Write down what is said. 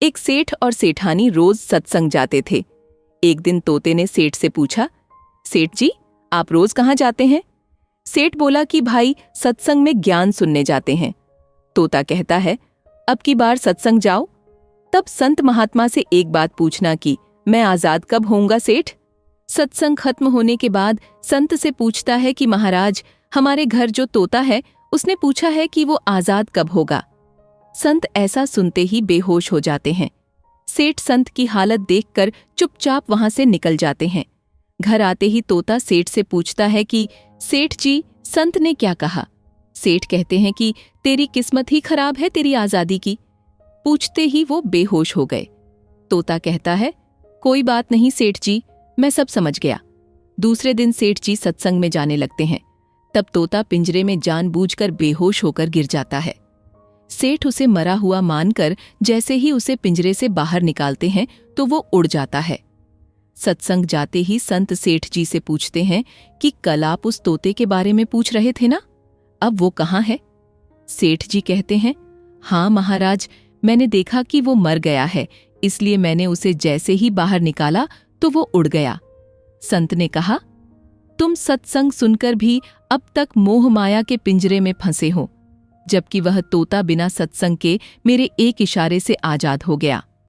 एक सेठ और सेठानी रोज सत्संग जाते थे। एक दिन तोते ने सेठ से पूछा, सेठ जी, आप रोज कहाँ जाते हैं? सेठ बोला कि भाई, सत्संग में ज्ञान सुनने जाते हैं। तोता कहता है, अब की बार सत्संग जाओ। तब संत महात्मा से एक बात पूछना कि मैं आजाद कब होऊंगा सेठ? सत्संग खत्म होने के बाद संत से पूछता है कि महाराज, हमारे घर जो तोता है उसने पूछा है कि वो आजाद कब होगा। संत ऐसा सुनते ही बेहोश हो जाते हैं। सेठ संत की हालत देखकर चुपचाप वहां से निकल जाते हैं। घर आते ही तोता सेठ से पूछता है कि सेठ जी, संत ने क्या कहा? सेठ कहते हैं कि तेरी किस्मत ही खराब है तेरी आजादी की। पूछते ही वो बेहोश हो गए। तोता कहता है, कोई बात नहीं सेठ जी, मैं सब समझ गया। दूसरे दिन सेठ जी सत्संग में जाने लगते हैं। तब तोता पिंजरे में जानबूझकर बेहोश होकर गिर जाता है। सेठ उसे मरा हुआ मानकर जैसे ही उसे पिंजरे से बाहर निकालते हैं तो वो उड़ जाता है। सत्संग जाते ही संत सेठ जी से पूछते हैं कि कल आप उस तोते के बारे में पूछ रहे थे ना, अब वो कहाँ है? सेठ जी कहते हैं, हाँ महाराज, मैंने देखा कि वो मर गया है, इसलिए मैंने उसे जैसे ही बाहर निकाला तो वो उड़ गया। संत ने कहा, तुम सत्संग सुनकर भी अब तक मोह माया के पिंजरे में फंसे हो, जबकि वह तोता बिना सत्संग के मेरे एक इशारे से आजाद हो गया।